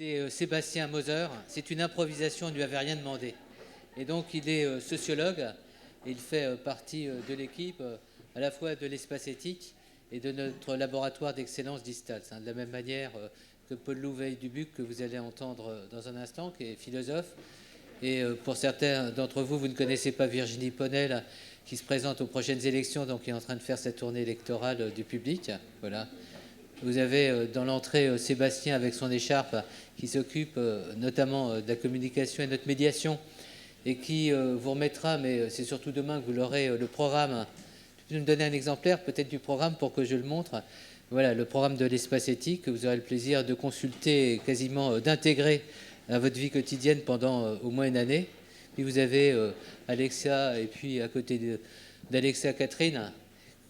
C'est Sébastien Moser. C'est une improvisation, on ne lui avait rien demandé. Et donc, il est sociologue. Et il fait partie de l'équipe à la fois de l'espace éthique et de notre laboratoire d'excellence d'ISTALS. De la même manière que Paul Louveil-Dubuc, que vous allez entendre dans un instant, qui est philosophe. Et pour certains d'entre vous, vous ne connaissez pas Virginie Ponel, qui se présente aux prochaines élections, donc qui est en train de faire sa tournée électorale du public. Voilà. Vous avez dans l'entrée Sébastien avec son écharpe, qui s'occupe notamment de la communication et de notre médiation, et qui vous remettra, mais c'est surtout demain que vous l'aurez, le programme. Tu peux me donner un exemplaire peut-être du programme pour que je le montre. Voilà, le programme de l'espace éthique, que vous aurez le plaisir de consulter, quasiment d'intégrer à votre vie quotidienne pendant au moins une année. Puis vous avez Alexa, et puis à côté d'Alexa, Catherine,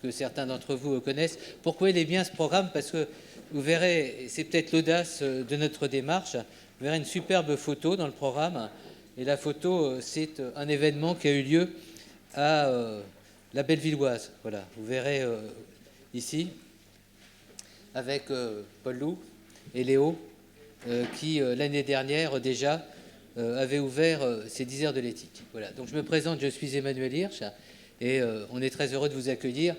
que certains d'entre vous connaissent. Pourquoi il est bien ce programme? Parce que vous verrez, c'est peut-être l'audace de notre démarche, vous verrez une superbe photo dans le programme. Et la photo, c'est un événement qui a eu lieu à la Bellevilloise. Voilà, vous verrez ici, avec Paul Lou et Léo, qui l'année dernière déjà avait ouvert ces 10 heures de l'éthique. Voilà, donc je me présente, je suis Emmanuel Hirsch, et on est très heureux de vous accueillir.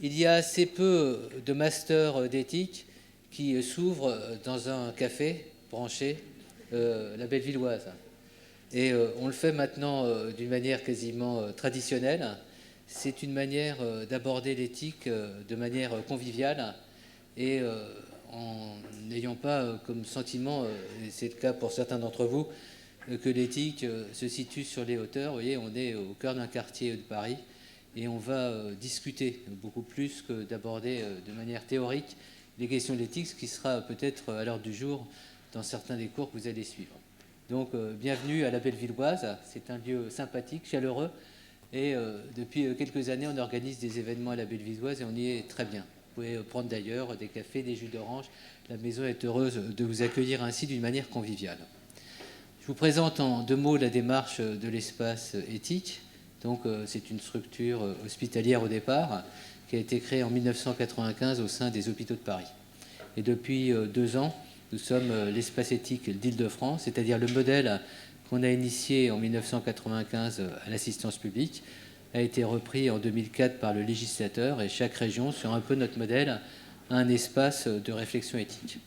Il y a assez peu de masters d'éthique qui s'ouvrent dans un café branché, la Bellevilloise. Et on le fait maintenant d'une manière quasiment traditionnelle. C'est une manière d'aborder l'éthique de manière conviviale et en n'ayant pas comme sentiment, et c'est le cas pour certains d'entre vous, que l'éthique se situe sur les hauteurs. Vous voyez, on est au cœur d'un quartier de Paris et on va discuter beaucoup plus que d'aborder de manière théorique les questions de l'éthique, ce qui sera peut-être à l'heure du jour dans certains des cours que vous allez suivre. Donc, bienvenue à la Bellevilloise. C'est un lieu sympathique, chaleureux. Et depuis quelques années, on organise des événements à la Bellevilloise et on y est très bien. Vous pouvez prendre d'ailleurs des cafés, des jus d'orange. La maison est heureuse de vous accueillir ainsi d'une manière conviviale. Je vous présente en 2 mots la démarche de l'espace éthique. Donc, c'est une structure hospitalière au départ qui a été créée en 1995 au sein des hôpitaux de Paris. Et depuis 2 ans, nous sommes l'espace éthique d'Île-de-France, c'est-à-dire le modèle qu'on a initié en 1995 à l'assistance publique, a été repris en 2004 par le législateur, et chaque région, sur un peu notre modèle, a un espace de réflexion éthique.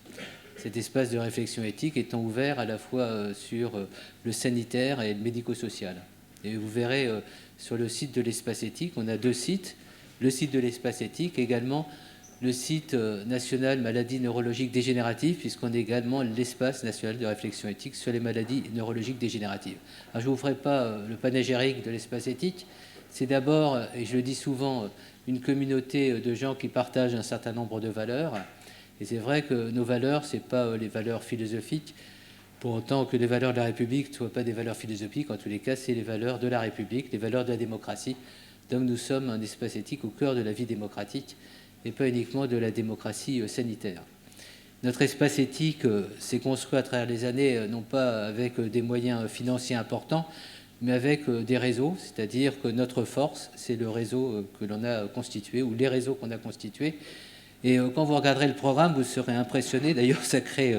Cet espace de réflexion éthique étant ouvert à la fois sur le sanitaire et le médico-social. Et vous verrez sur le site de l'espace éthique, on a 2 sites, le site de l'espace éthique, également le site national maladies neurologiques dégénératives, puisqu'on est également l'espace national de réflexion éthique sur les maladies neurologiques dégénératives. Alors je ne vous ferai pas le panégyrique de l'espace éthique, c'est d'abord, et je le dis souvent, une communauté de gens qui partagent un certain nombre de valeurs. Et c'est vrai que nos valeurs, ce n'est pas les valeurs philosophiques, pour autant que les valeurs de la République ne soient pas des valeurs philosophiques. En tous les cas, c'est les valeurs de la République, les valeurs de la démocratie. Donc nous sommes un espace éthique au cœur de la vie démocratique, et pas uniquement de la démocratie sanitaire. Notre espace éthique s'est construit à travers les années, non pas avec des moyens financiers importants, mais avec des réseaux, c'est-à-dire que notre force, c'est le réseau que l'on a constitué, ou les réseaux qu'on a constitués. Et quand vous regarderez le programme, vous serez impressionné, d'ailleurs ça crée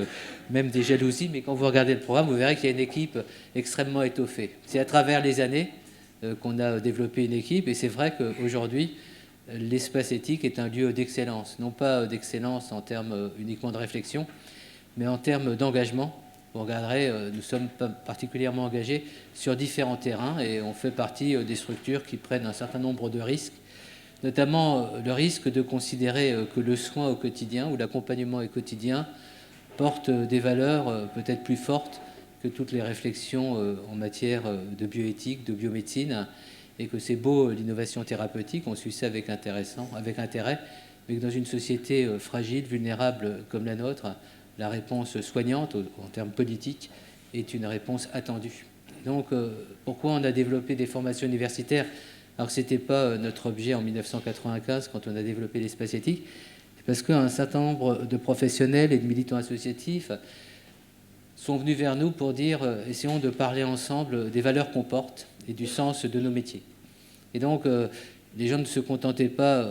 même des jalousies, mais quand vous regardez le programme, vous verrez qu'il y a une équipe extrêmement étoffée. C'est à travers les années qu'on a développé une équipe, et c'est vrai qu'aujourd'hui, l'espace éthique est un lieu d'excellence, non pas d'excellence en termes uniquement de réflexion, mais en termes d'engagement. Vous regarderez, nous sommes particulièrement engagés sur différents terrains et on fait partie des structures qui prennent un certain nombre de risques, notamment le risque de considérer que le soin au quotidien ou l'accompagnement au quotidien porte des valeurs peut-être plus fortes que toutes les réflexions en matière de bioéthique, de biomédecine, et que c'est beau l'innovation thérapeutique, on suit ça avec intérêt, mais que dans une société fragile, vulnérable comme la nôtre, la réponse soignante en termes politiques est une réponse attendue. Donc pourquoi on a développé des formations universitaires alors que ce n'était pas notre objet en 1995 quand on a développé l'espace éthique? C'est parce qu'un certain nombre de professionnels et de militants associatifs sont venus vers nous pour dire essayons de parler ensemble des valeurs qu'on porte et du sens de nos métiers. Et donc, les gens ne se contentaient pas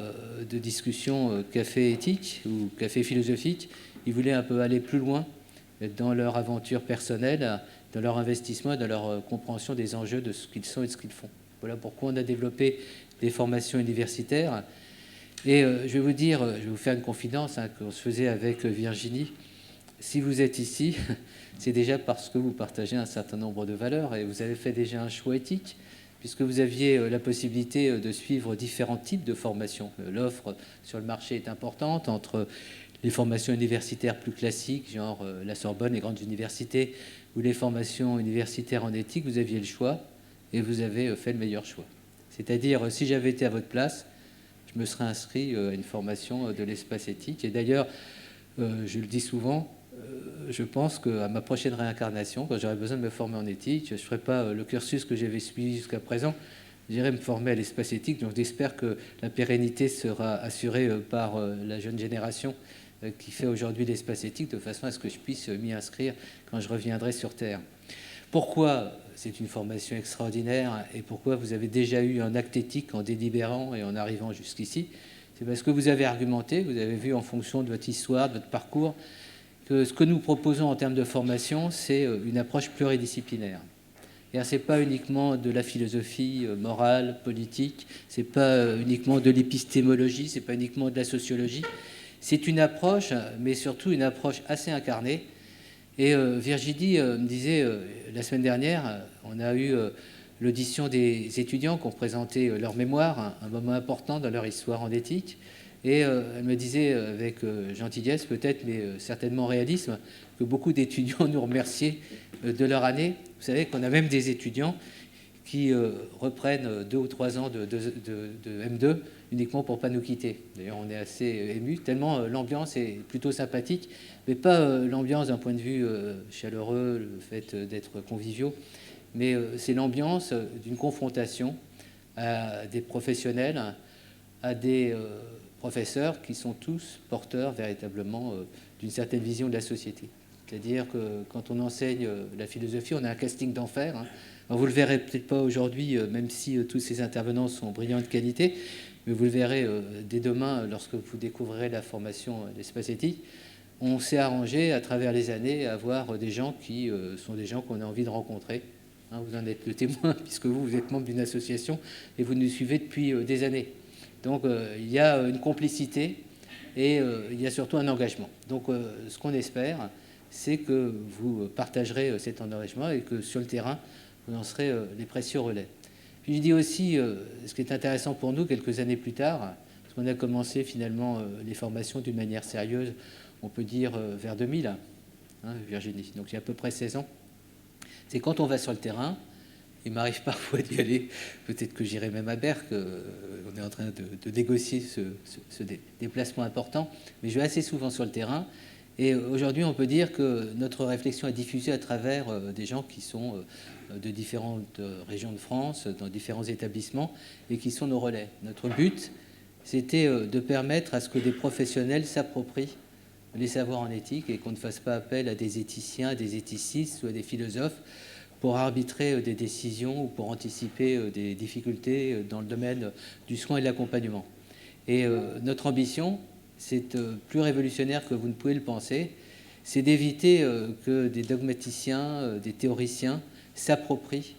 de discussions café éthique ou café philosophique, ils voulaient un peu aller plus loin dans leur aventure personnelle, dans leur investissement, dans leur compréhension des enjeux de ce qu'ils sont et de ce qu'ils font. Voilà pourquoi on a développé des formations universitaires. Et je vais vous dire, je vais vous faire une confidence qu'on se faisait avec Virginie. Si vous êtes ici, c'est déjà parce que vous partagez un certain nombre de valeurs et vous avez fait déjà un choix éthique, puisque vous aviez la possibilité de suivre différents types de formations. L'offre sur le marché est importante entre les formations universitaires plus classiques, genre la Sorbonne, les grandes universités, ou les formations universitaires en éthique. Vous aviez le choix et vous avez fait le meilleur choix. C'est-à-dire, si j'avais été à votre place, je me serais inscrit à une formation de l'espace éthique. Et d'ailleurs, je le dis souvent, je pense qu'à ma prochaine réincarnation, quand j'aurai besoin de me former en éthique, je ne ferai pas le cursus que j'avais suivi jusqu'à présent. J'irai me former à l'espace éthique. Donc j'espère que la pérennité sera assurée par la jeune génération qui fait aujourd'hui l'espace éthique, de façon à ce que je puisse m'y inscrire quand je reviendrai sur Terre. Pourquoi c'est une formation extraordinaire et pourquoi vous avez déjà eu un acte éthique en délibérant et en arrivant jusqu'ici? C'est parce que vous avez argumenté, vous avez vu en fonction de votre histoire, de votre parcours, que ce que nous proposons en termes de formation, c'est une approche pluridisciplinaire. Ce n'est pas uniquement de la philosophie morale, politique, ce n'est pas uniquement de l'épistémologie, ce n'est pas uniquement de la sociologie. C'est une approche, mais surtout une approche assez incarnée. Et Virginie me disait, la semaine dernière, on a eu l'audition des étudiants qui ont présenté leur mémoire, un moment important dans leur histoire en éthique. Et elle me disait avec gentillesse peut-être, mais certainement réalisme, que beaucoup d'étudiants nous remerciaient de leur année. Vous savez qu'on a même des étudiants qui reprennent 2 ou 3 ans de M2 uniquement pour ne pas nous quitter. D'ailleurs, on est assez ému, tellement l'ambiance est plutôt sympathique, mais pas l'ambiance d'un point de vue chaleureux, le fait d'être conviviaux, mais c'est l'ambiance d'une confrontation à des professionnels, à des professeurs qui sont tous porteurs véritablement d'une certaine vision de la société. C'est-à-dire que quand on enseigne la philosophie, on a un casting d'enfer. Alors vous ne le verrez peut-être pas aujourd'hui, même si tous ces intervenants sont brillants de qualité, mais vous le verrez dès demain lorsque vous découvrirez la formation d'espace éthique. On s'est arrangé à travers les années à avoir des gens qui sont des gens qu'on a envie de rencontrer. Vous en êtes le témoin, puisque vous êtes membre d'une association et vous nous suivez depuis des années. Donc il y a une complicité et il y a surtout un engagement. Donc ce qu'on espère, c'est que vous partagerez cet engagement et que sur le terrain, vous en serez les précieux relais. Puis je dis aussi, ce qui est intéressant pour nous, quelques années plus tard, parce qu'on a commencé finalement les formations d'une manière sérieuse, on peut dire vers 2000, Virginie, donc il y a à peu près 16 ans, c'est quand on va sur le terrain. Il m'arrive parfois d'y aller, peut-être que j'irai même à Berck, on est en train de négocier ce déplacement important, mais je vais assez souvent sur le terrain. Et aujourd'hui, on peut dire que notre réflexion est diffusée à travers des gens qui sont de différentes régions de France, dans différents établissements, et qui sont nos relais. Notre but, c'était de permettre à ce que des professionnels s'approprient les savoirs en éthique et qu'on ne fasse pas appel à des éthiciens, à des éthicistes ou à des philosophes pour arbitrer des décisions ou pour anticiper des difficultés dans le domaine du soin et de l'accompagnement. Et notre ambition, c'est plus révolutionnaire que vous ne pouvez le penser, c'est d'éviter que des dogmaticiens, des théoriciens s'approprient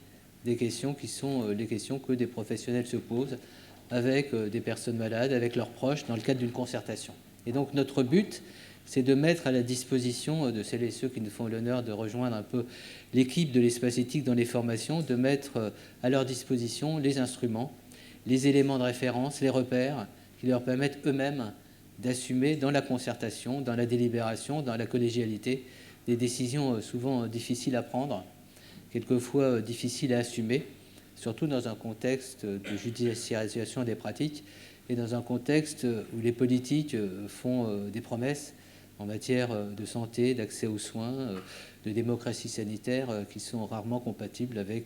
des questions qui sont les questions que des professionnels se posent avec des personnes malades, avec leurs proches, dans le cadre d'une concertation. Et donc notre but, c'est de mettre à la disposition de celles et ceux qui nous font l'honneur de rejoindre un peu l'équipe de l'espace éthique dans les formations, de mettre à leur disposition les instruments, les éléments de référence, les repères qui leur permettent eux-mêmes d'assumer dans la concertation, dans la délibération, dans la collégialité, des décisions souvent difficiles à prendre, quelquefois difficiles à assumer, surtout dans un contexte de judiciarisation des pratiques et dans un contexte où les politiques font des promesses en matière de santé, d'accès aux soins, de démocratie sanitaire, qui sont rarement compatibles avec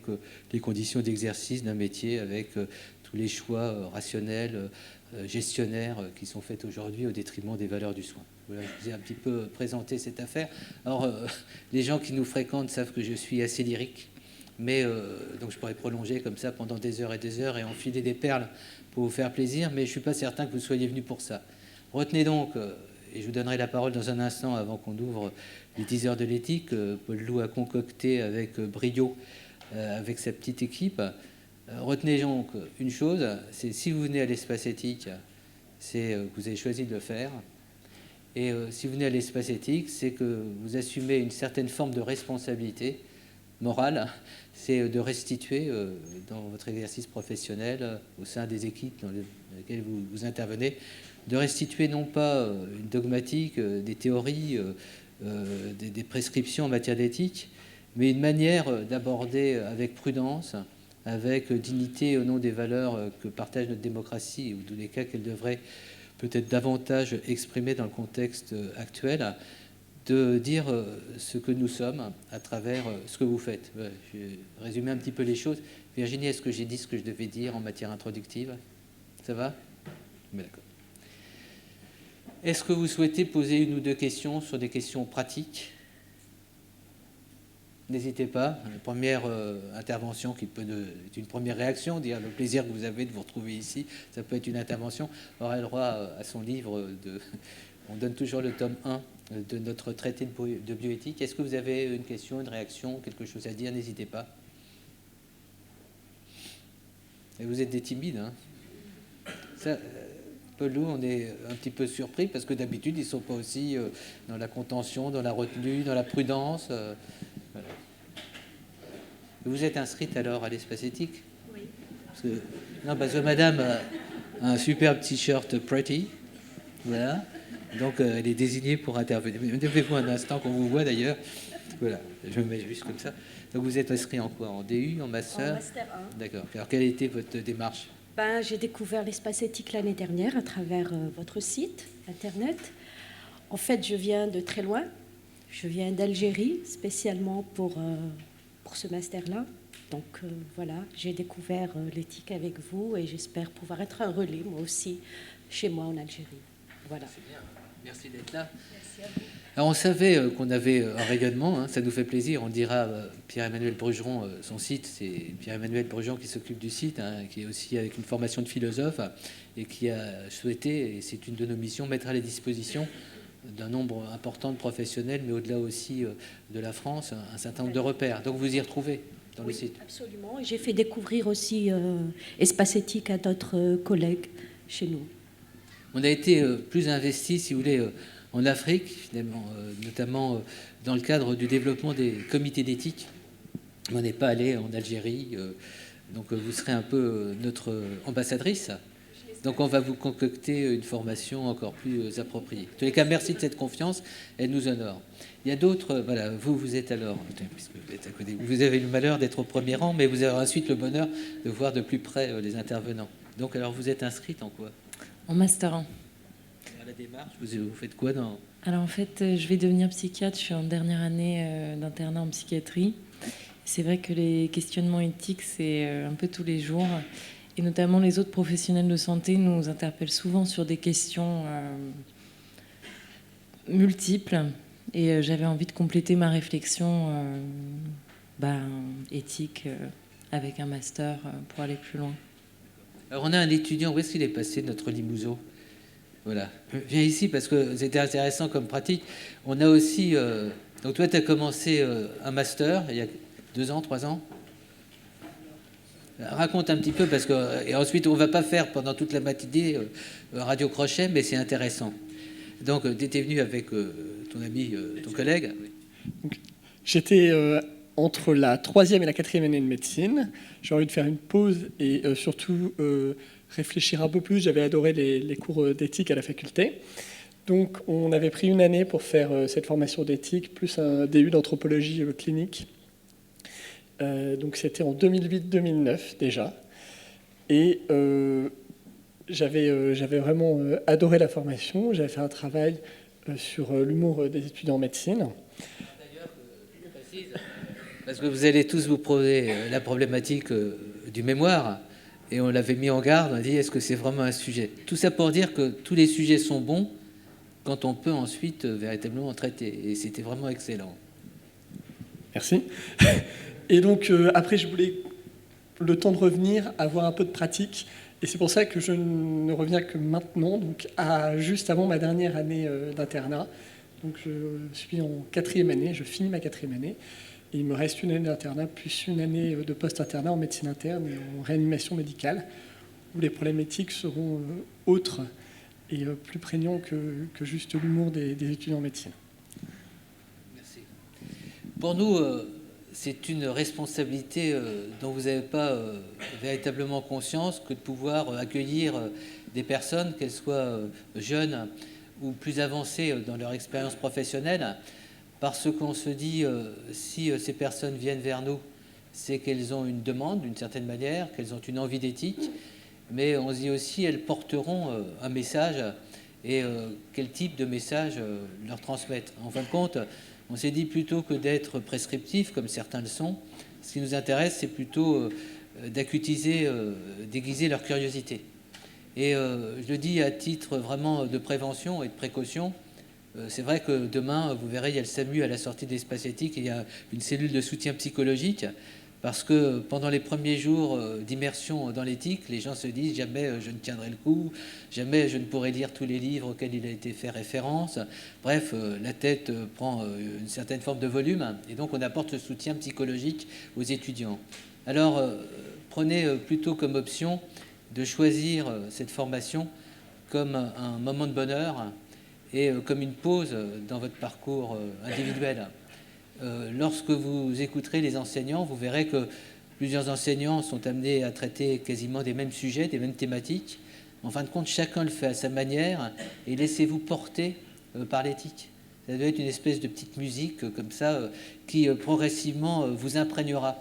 les conditions d'exercice d'un métier, avec tous les choix rationnels, gestionnaires qui sont faits aujourd'hui au détriment des valeurs du soin. Voilà, je vous ai un petit peu présenté cette affaire. Alors, les gens qui nous fréquentent savent que je suis assez lyrique, mais donc je pourrais prolonger comme ça pendant des heures et enfiler des perles pour vous faire plaisir, mais je ne suis pas certain que vous soyez venus pour ça. Retenez donc, et je vous donnerai la parole dans un instant avant qu'on ouvre les 10 heures de l'éthique, Paul Loup a concocté avec brio, avec sa petite équipe. Retenez donc une chose, c'est si vous venez à l'espace éthique, c'est que vous avez choisi de le faire. Et si vous venez à l'espace éthique, c'est que vous assumez une certaine forme de responsabilité morale, c'est de restituer dans votre exercice professionnel, au sein des équipes dans lesquelles vous intervenez, de restituer non pas une dogmatique, des théories, des prescriptions en matière d'éthique, mais une manière d'aborder avec prudence, avec dignité au nom des valeurs que partage notre démocratie, ou dans les cas qu'elle devrait peut-être davantage exprimer dans le contexte actuel, de dire ce que nous sommes à travers ce que vous faites. Je vais résumer un petit peu les choses. Virginie, est-ce que j'ai dit ce que je devais dire en matière introductive? Ça va? Mais d'accord. Est-ce que vous souhaitez poser une ou deux questions sur des questions pratiques? N'hésitez pas. La première intervention qui peut être une première réaction, dire le plaisir que vous avez de vous retrouver ici, ça peut être une intervention, aura le droit à son livre. On donne toujours le tome 1 de notre traité de bioéthique. Est-ce que vous avez une question, une réaction, quelque chose à dire? N'hésitez pas. Et vous êtes des timides, hein? Ça, Paul Loup, on est un petit peu surpris parce que d'habitude, ils ne sont pas aussi dans la contention, dans la retenue, dans la prudence. Voilà. Vous êtes inscrite alors à l'espace éthique? Oui. Parce que madame a un superbe t-shirt pretty. Voilà. Donc, elle est désignée pour intervenir. Levez-vous un instant qu'on vous voit d'ailleurs. Voilà, je me mets juste comme ça. Donc, vous êtes inscrit en quoi? En DU, en master? En master 1. D'accord. Alors, quelle était votre démarche? J'ai découvert l'espace éthique l'année dernière à travers votre site internet. En fait, je viens de très loin. Je viens d'Algérie, spécialement pour ce master-là. Donc, voilà, j'ai découvert l'éthique avec vous et j'espère pouvoir être un relais, moi aussi, chez moi en Algérie. Voilà. C'est bien. Merci d'être là. Merci à vous. Alors on savait qu'on avait un rayonnement, hein, ça nous fait plaisir. On dira Pierre-Emmanuel Brugeron, son site, c'est Pierre-Emmanuel Brugeron qui s'occupe du site, hein, qui est aussi avec une formation de philosophe et qui a souhaité, et c'est une de nos missions, mettre à la disposition d'un nombre important de professionnels, mais au-delà aussi de la France, un certain nombre de repères. Donc vous y retrouvez dans le site. Absolument. Et j'ai fait découvrir aussi Espace Éthique à d'autres collègues chez nous. On a été plus investi, si vous voulez, en Afrique, finalement, notamment dans le cadre du développement des comités d'éthique. On n'est pas allé en Algérie, donc vous serez un peu notre ambassadrice. Donc on va vous concocter une formation encore plus appropriée. En tous les cas, merci de cette confiance, elle nous honore. Il y a d'autres, voilà, vous êtes alors, puisque vous êtes à côté, vous avez le malheur d'être au premier rang, mais vous avez ensuite le bonheur de voir de plus près les intervenants. Donc alors vous êtes inscrite en quoi? En master 1. À la démarche, vous faites quoi dans... Alors en fait, je vais devenir psychiatre, je suis en dernière année d'internat en psychiatrie. C'est vrai que les questionnements éthiques, c'est un peu tous les jours. Et notamment les autres professionnels de santé nous interpellent souvent sur des questions multiples. Et j'avais envie de compléter ma réflexion éthique avec un master pour aller plus loin. Alors on a un étudiant, où est-ce qu'il est passé, notre Limousin? Voilà, viens ici parce que c'était intéressant comme pratique. On a aussi, donc toi tu as commencé un master il y a 2 ans, 3 ans. Raconte un petit peu parce que, et ensuite on ne va pas faire pendant toute la matinée Radio Crochet, mais c'est intéressant. Donc tu étais venu avec ton ami, ton collègue. Donc, j'étais entre la 3e et la 4e année de médecine. J'ai envie de faire une pause et surtout réfléchir un peu plus. J'avais adoré les cours d'éthique à la faculté. Donc on avait pris une année pour faire cette formation d'éthique, plus un DU d'anthropologie clinique. Donc c'était en 2008-2009 déjà. Et j'avais vraiment adoré la formation. J'avais fait un travail sur l'humour des étudiants en médecine. Parce que vous allez tous vous poser la problématique du mémoire, et on l'avait mis en garde, on a dit est-ce que c'est vraiment un sujet? Tout ça pour dire que tous les sujets sont bons quand on peut ensuite véritablement en traiter, et c'était vraiment excellent. Merci. Et donc après je voulais le temps de revenir, avoir un peu de pratique, et c'est pour ça que je ne reviens que maintenant, donc juste avant ma dernière année d'internat. Donc je suis en 4e année, je finis ma 4e année. Et il me reste une année d'internat, plus une année de post-internat en médecine interne et en réanimation médicale, où les problèmes éthiques seront autres et plus prégnants que juste l'humour des étudiants en médecine. Merci. Pour nous, c'est une responsabilité dont vous n'avez pas véritablement conscience que de pouvoir accueillir des personnes, qu'elles soient jeunes ou plus avancées dans leur expérience professionnelle, parce qu'on se dit, si ces personnes viennent vers nous, c'est qu'elles ont une demande d'une certaine manière, qu'elles ont une envie d'éthique, mais on se dit aussi elles porteront un message et quel type de message leur transmettre. En fin de compte, on s'est dit plutôt que d'être prescriptif, comme certains le sont, ce qui nous intéresse, c'est plutôt d'acutiser, d'aiguiser leur curiosité. Et je le dis à titre vraiment de prévention et de précaution. C'est vrai que demain, vous verrez, il y a le SAMU à la sortie de l'espace éthique et il y a une cellule de soutien psychologique parce que pendant les premiers jours d'immersion dans l'éthique, les gens se disent jamais je ne tiendrai le coup, jamais je ne pourrai lire tous les livres auxquels il a été fait référence. Bref, la tête prend une certaine forme de volume et donc on apporte ce soutien psychologique aux étudiants. Alors, prenez plutôt comme option de choisir cette formation comme un moment de bonheur et comme une pause dans votre parcours individuel. Lorsque vous écouterez les enseignants, vous verrez que plusieurs enseignants sont amenés à traiter quasiment des mêmes sujets, des mêmes thématiques. En fin de compte, chacun le fait à sa manière et laissez-vous porter par l'éthique. Ça doit être une espèce de petite musique comme ça qui progressivement vous imprégnera.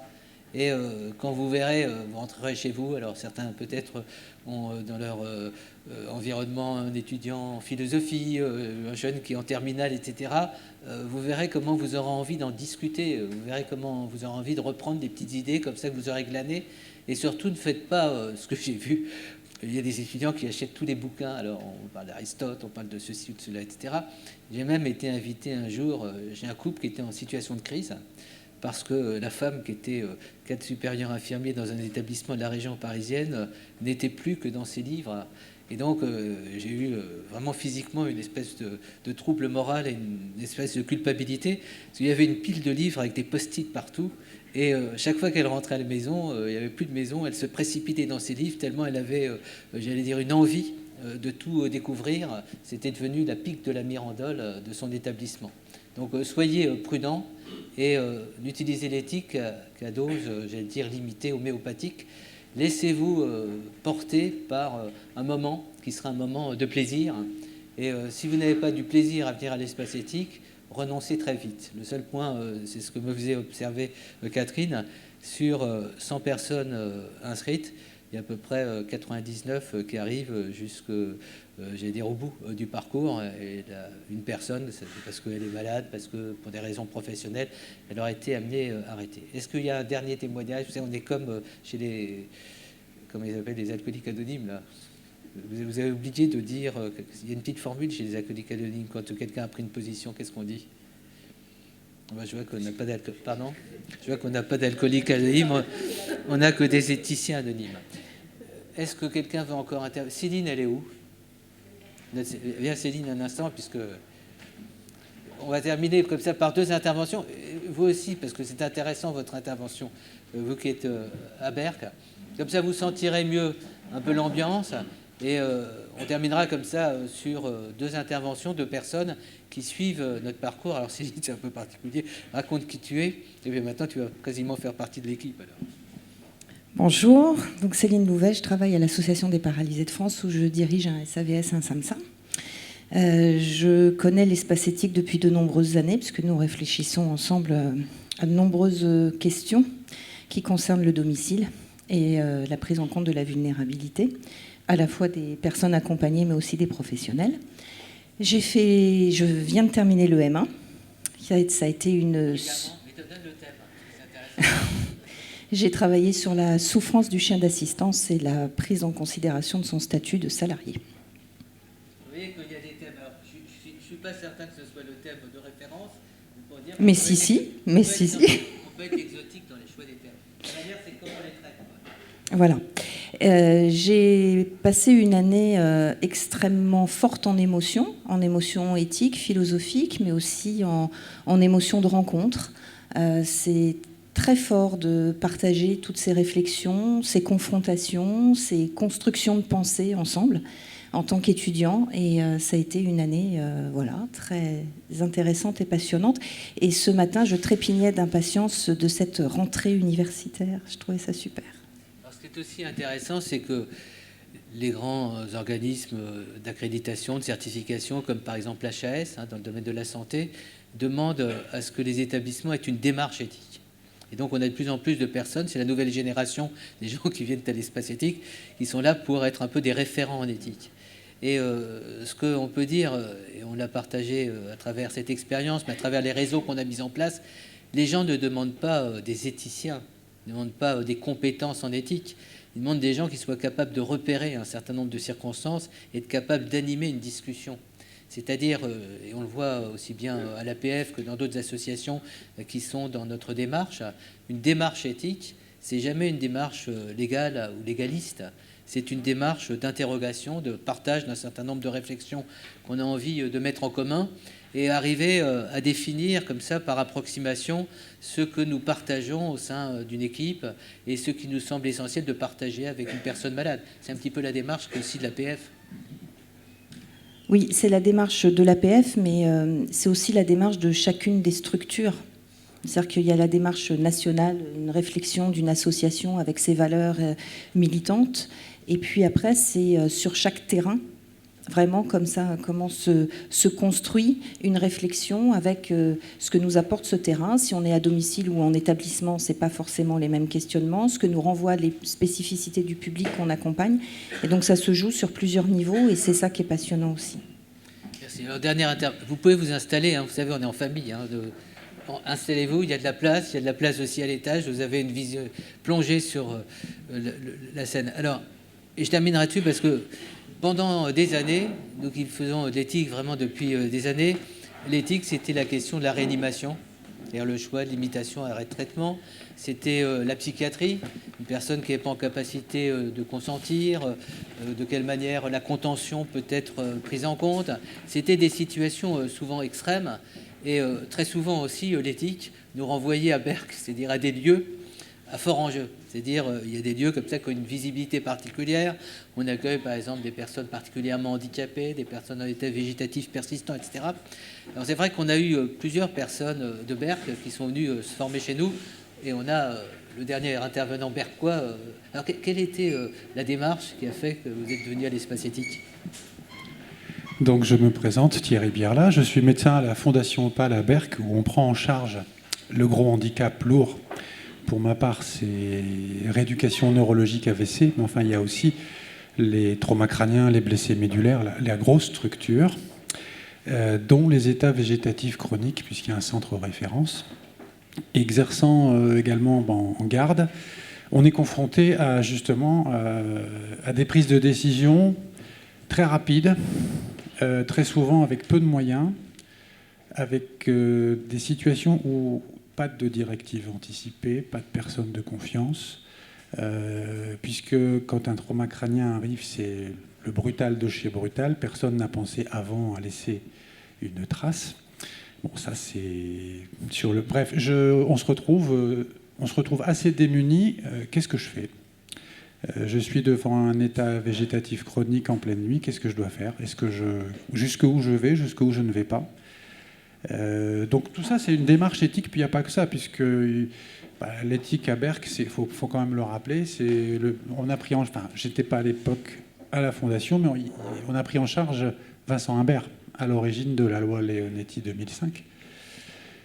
Et quand vous verrez, vous rentrerez chez vous, alors certains peut-être ont dans leur environnement un étudiant en philosophie, un jeune qui est en terminale, etc. Vous verrez comment vous aurez envie d'en discuter, vous verrez comment vous aurez envie de reprendre des petites idées comme ça que vous aurez glanées. Et surtout, ne faites pas ce que j'ai vu. Il y a des étudiants qui achètent tous les bouquins, alors on parle d'Aristote, on parle de ceci ou de cela, etc. J'ai même été invité un jour, j'ai un couple qui était en situation de crise, parce que la femme qui était cadre supérieur infirmier dans un établissement de la région parisienne n'était plus que dans ses livres. Et donc, j'ai eu vraiment physiquement une espèce de trouble moral et une espèce de culpabilité, parce qu'il y avait une pile de livres avec des post-it partout, et chaque fois qu'elle rentrait à la maison, il n'y avait plus de maison, elle se précipitait dans ses livres, tellement elle avait, j'allais dire, une envie de tout découvrir. C'était devenu la pique de la mirandole de son établissement. Donc, soyez prudents, et n'utilisez l'éthique qu'à dose, j'allais dire, limitée, homéopathique. Laissez-vous porter par un moment qui sera un moment de plaisir. Et si vous n'avez pas du plaisir à venir à l'espace éthique, renoncez très vite. Le seul point, c'est ce que me faisait observer Catherine, sur 100 personnes inscrites, il y a à peu près 99 qui arrivent jusqu'au bout du parcours. Et une personne, c'est parce qu'elle est malade, parce que pour des raisons professionnelles, elle aurait été amenée à arrêter. Est-ce qu'il y a un dernier témoignage? Vous savez, on est comme chez les, comment ils appellent, les alcooliques anonymes, là. Vous avez oublié de dire qu'il y a une petite formule chez les alcooliques anonymes. Quand quelqu'un a pris une position, qu'est-ce qu'on dit? Je vois qu'on n'a pas d'alcoolique. Pardon? Je vois qu'on n'a pas d'alcoolique anonyme. On n'a que des éthiciens anonymes. Est-ce que quelqu'un veut encore intervenir? Céline, elle est où? Viens Céline un instant, puisque on va terminer comme ça par 2 interventions. Vous aussi, parce que c'est intéressant votre intervention, vous qui êtes à Berck. Comme ça, vous sentirez mieux un peu l'ambiance. Et on terminera comme ça sur 2 interventions de personnes qui suivent notre parcours. Alors Céline, c'est un peu particulier. Raconte qui tu es. Et bien maintenant, tu vas quasiment faire partie de l'équipe. Alors. Bonjour, donc Céline Louvet, je travaille à l'Association des paralysés de France où je dirige un SAVS, un SAMSA. Je connais l'espace éthique depuis de nombreuses années puisque nous réfléchissons ensemble à de nombreuses questions qui concernent le domicile et la prise en compte de la vulnérabilité, à la fois des personnes accompagnées mais aussi des professionnels. Je viens de terminer le M1. Ça a été une... J'ai travaillé sur la souffrance du chien d'assistance et la prise en considération de son statut de salarié. Vous voyez qu'il y a des thèmes. Alors, je ne suis pas certain que ce soit le thème de référence. Pour dire mais si. On peut être exotique dans les choix des thèmes. La manière, c'est comment on les traite. Voilà. J'ai passé une année extrêmement forte en émotions éthiques, philosophiques, mais aussi en émotions de rencontre. C'est très fort de partager toutes ces réflexions, ces confrontations, ces constructions de pensée ensemble en tant qu'étudiant. Et ça a été une année très intéressante et passionnante. Et ce matin, je trépignais d'impatience de cette rentrée universitaire. Je trouvais ça super. Alors, ce qui est aussi intéressant, c'est que les grands organismes d'accréditation, de certification, comme par exemple l'HAS, dans le domaine de la santé, demandent à ce que les établissements aient une démarche éthique. Et donc on a de plus en plus de personnes, c'est la nouvelle génération des gens qui viennent à l'espace éthique, qui sont là pour être un peu des référents en éthique. Et ce qu'on peut dire, et on l'a partagé à travers cette expérience, mais à travers les réseaux qu'on a mis en place, les gens ne demandent pas des éthiciens, ne demandent pas des compétences en éthique, ils demandent des gens qui soient capables de repérer un certain nombre de circonstances et être capables d'animer une discussion. C'est-à-dire, et on le voit aussi bien à l'APF que dans d'autres associations qui sont dans notre démarche, une démarche éthique, c'est jamais une démarche légale ou légaliste, c'est une démarche d'interrogation, de partage d'un certain nombre de réflexions qu'on a envie de mettre en commun et arriver à définir comme ça par approximation ce que nous partageons au sein d'une équipe et ce qui nous semble essentiel de partager avec une personne malade. C'est un petit peu la démarche aussi de l'APF. Oui, c'est la démarche de l'APF, mais c'est aussi la démarche de chacune des structures. C'est-à-dire qu'il y a la démarche nationale, une réflexion d'une association avec ses valeurs militantes. Et puis après, c'est sur chaque terrain, vraiment comme ça, comment se construit une réflexion avec ce que nous apporte ce terrain. Si on est à domicile ou en établissement, ce n'est pas forcément les mêmes questionnements, ce que nous renvoient les spécificités du public qu'on accompagne. Et donc ça se joue sur plusieurs niveaux et c'est ça qui est passionnant aussi. Merci. Alors, vous pouvez vous installer, vous savez, on est en famille. Installez-vous, il y a de la place aussi à l'étage, vous avez une vision plongée sur la scène. Alors, et je terminerai dessus parce que pendant des années, nous qui faisons de l'éthique vraiment depuis des années, l'éthique c'était la question de la réanimation, c'est-à-dire le choix de limitation à arrêt de traitement, c'était la psychiatrie, une personne qui n'est pas en capacité de consentir, de quelle manière la contention peut être prise en compte, c'était des situations souvent extrêmes et très souvent aussi l'éthique nous renvoyait à Berck, c'est-à-dire à des lieux à fort enjeu. C'est-à-dire, il y a des lieux comme ça qui ont une visibilité particulière. On accueille par exemple des personnes particulièrement handicapées, des personnes en état végétatif persistant, etc. Alors c'est vrai qu'on a eu plusieurs personnes de Berck qui sont venues se former chez nous, et on a le dernier intervenant berquois. Alors quelle était la démarche qui a fait que vous êtes venu à l'espace éthique ? Donc je me présente, Thierry Bierla, je suis médecin à la Fondation Opale à Berck, où on prend en charge le gros handicap lourd. Pour ma part, c'est rééducation neurologique AVC, mais enfin, il y a aussi les traumas crâniens, les blessés médulaires, la grosse structure, dont les états végétatifs chroniques, puisqu'il y a un centre référence. Exerçant également en garde, on est confronté à, justement, à des prises de décision très rapides, très souvent avec peu de moyens, avec des situations où pas de directive anticipée, pas de personne de confiance, puisque quand un trauma crânien arrive, c'est le brutal de chez brutal. Personne n'a pensé avant à laisser une trace. Bon, ça c'est sur le. Bref, on se retrouve assez démunis. Qu'est-ce que je fais ? Je suis devant un état végétatif chronique en pleine nuit. Qu'est-ce que je dois faire ? Jusqu'où je vais, jusqu'où je ne vais pas ? Donc tout ça, c'est une démarche éthique, puis il n'y a pas que ça, puisque l'éthique à Berck, faut quand même le rappeler, on a pris j'étais pas à l'époque à la Fondation, mais on a pris en charge Vincent Humbert, à l'origine de la loi Leonetti 2005.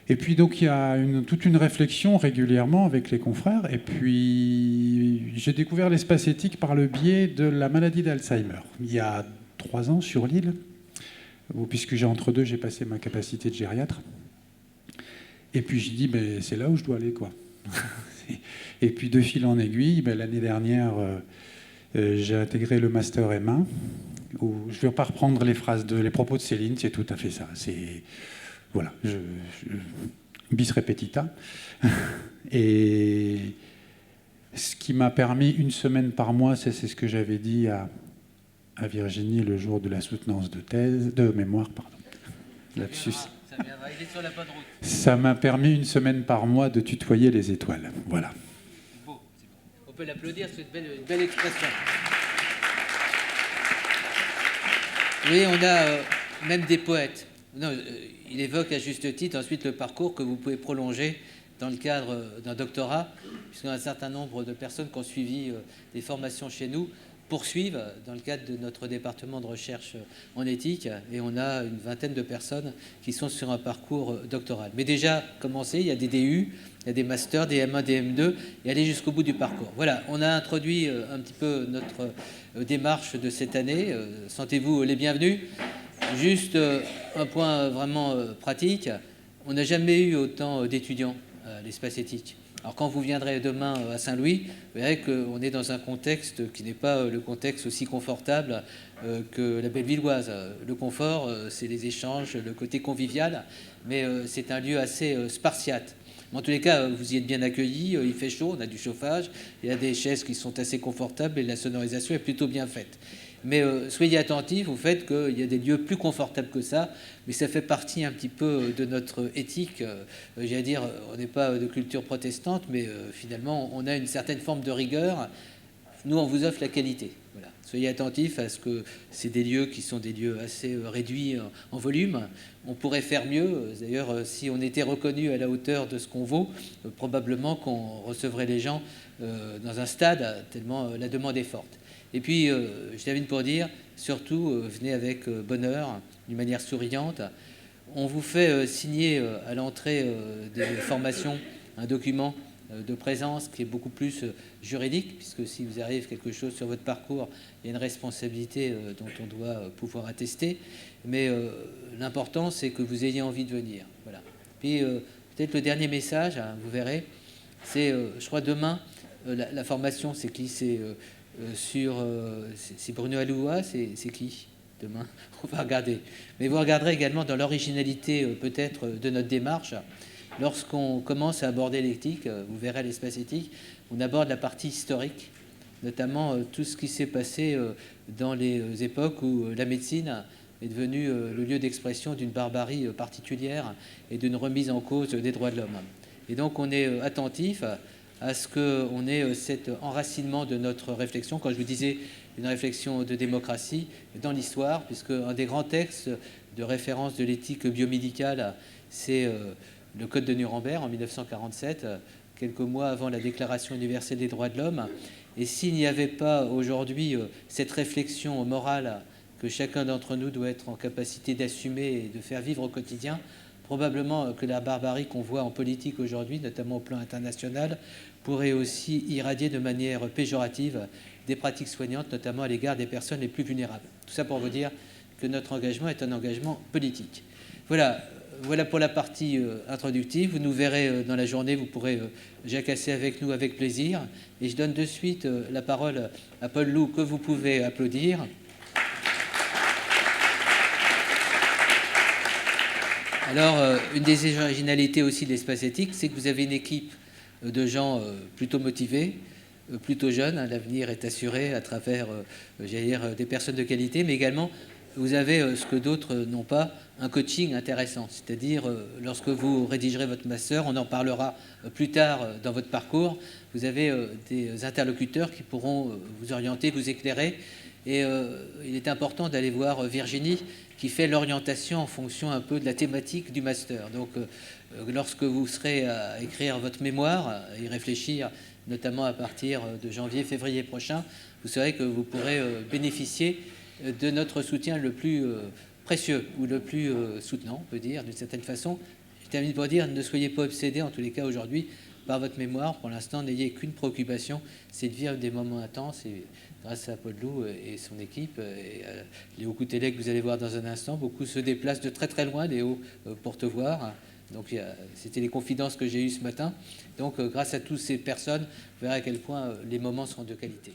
Et puis donc il y a toute une réflexion régulièrement avec les confrères, et puis j'ai découvert l'espace éthique par le biais de la maladie d'Alzheimer, il y a 3 ans sur l'île, puisque entre deux, j'ai passé ma capacité de gériatre. Et puis j'ai dit, c'est là où je dois aller, quoi. Et puis de fil en aiguille, l'année dernière, j'ai intégré le master M1, où je ne vais pas reprendre les propos de Céline, c'est tout à fait ça. Voilà, bis repetita. Et Ce qui m'a permis une semaine par mois, c'est ce que j'avais dit à Virginie le jour de la soutenance de mémoire, pardon. Lapsus. Ça viendra, il est sur la bonne route. Ça m'a permis une semaine par mois de tutoyer les étoiles. Voilà. C'est beau. On peut l'applaudir, c'est une belle expression. Oui, on a même des poètes. Non, il évoque à juste titre ensuite le parcours que vous pouvez prolonger dans le cadre d'un doctorat, puisqu'un certain nombre de personnes qui ont suivi des formations chez nous poursuivent dans le cadre de notre département de recherche en éthique, et on a une vingtaine de personnes qui sont sur un parcours doctoral. Mais déjà commencé, il y a des DU, il y a des masters, des M1, des M2, et aller jusqu'au bout du parcours. Voilà, on a introduit un petit peu notre démarche de cette année. Sentez-vous les bienvenus. Juste un point vraiment pratique, on n'a jamais eu autant d'étudiants à l'espace éthique. Alors quand vous viendrez demain à Saint-Louis, vous verrez qu'on est dans un contexte qui n'est pas le contexte aussi confortable que la Bellevilloise. Le confort, c'est les échanges, le côté convivial, mais c'est un lieu assez spartiate. En tous les cas, vous y êtes bien accueillis, il fait chaud, on a du chauffage, il y a des chaises qui sont assez confortables et la sonorisation est plutôt bien faite. Mais soyez attentifs au fait qu'il y a des lieux plus confortables que ça, mais ça fait partie un petit peu de notre éthique. J'allais dire, on n'est pas de culture protestante, mais finalement, on a une certaine forme de rigueur. Nous, on vous offre la qualité. Voilà. Soyez attentifs à ce que c'est des lieux qui sont des lieux assez réduits en volume. On pourrait faire mieux. D'ailleurs, si on était reconnu à la hauteur de ce qu'on vaut, probablement qu'on recevrait les gens dans un stade, tellement la demande est forte. Et puis, je termine pour dire, surtout, venez avec bonheur, d'une manière souriante. On vous fait signer à l'entrée des formations un document de présence qui est beaucoup plus juridique, puisque si vous arrive quelque chose sur votre parcours, il y a une responsabilité dont on doit pouvoir attester. Mais l'important, c'est que vous ayez envie de venir. Voilà. Puis, peut-être le dernier message, hein, vous verrez, c'est, je crois, demain, la formation, c'est qui c'est Bruno Aloua, c'est qui demain? On va regarder. Mais vous regarderez également dans l'originalité peut-être de notre démarche. Lorsqu'on commence à aborder l'éthique, vous verrez l'espace éthique, on aborde la partie historique, notamment tout ce qui s'est passé dans les époques où la médecine est devenue le lieu d'expression d'une barbarie particulière et d'une remise en cause des droits de l'homme. Et donc on est attentif à ce qu'on ait cet enracinement de notre réflexion, quand je vous disais une réflexion de démocratie, dans l'histoire, puisque un des grands textes de référence de l'éthique biomédicale, c'est le Code de Nuremberg en 1947, quelques mois avant la Déclaration universelle des droits de l'homme. Et s'il n'y avait pas aujourd'hui cette réflexion morale que chacun d'entre nous doit être en capacité d'assumer et de faire vivre au quotidien, probablement que la barbarie qu'on voit en politique aujourd'hui, notamment au plan international, pourrait aussi irradier de manière péjorative des pratiques soignantes, notamment à l'égard des personnes les plus vulnérables. Tout ça pour vous dire que notre engagement est un engagement politique. Voilà pour la partie introductive. Vous nous verrez dans la journée, vous pourrez jacasser avec nous avec plaisir. Et je donne de suite la parole à Paul Loup, que vous pouvez applaudir. Alors, une des originalités aussi de l'espace éthique, c'est que vous avez une équipe de gens plutôt motivés, plutôt jeunes. L'avenir est assuré à travers, j'allais dire, des personnes de qualité, mais également, vous avez ce que d'autres n'ont pas, un coaching intéressant. C'est-à-dire, lorsque vous rédigerez votre master, on en parlera plus tard dans votre parcours, vous avez des interlocuteurs qui pourront vous orienter, vous éclairer. Et il est important d'aller voir Virginie, qui fait l'orientation en fonction un peu de la thématique du master. Donc, lorsque vous serez à écrire votre mémoire, à y réfléchir, notamment à partir de janvier, février prochain, vous saurez que vous pourrez bénéficier de notre soutien le plus précieux, ou le plus soutenant, on peut dire, d'une certaine façon. Je termine pour dire, ne soyez pas obsédés, en tous les cas aujourd'hui, par votre mémoire. Pour l'instant, n'ayez qu'une préoccupation, c'est de vivre des moments intenses. Et grâce à Paul Loup et son équipe, et à Léo Coutellet que vous allez voir dans un instant, beaucoup se déplacent de très très loin, Léo, pour te voir. Donc c'était les confidences que j'ai eues ce matin. Donc grâce à toutes ces personnes, vous verrez à quel point les moments seront de qualité.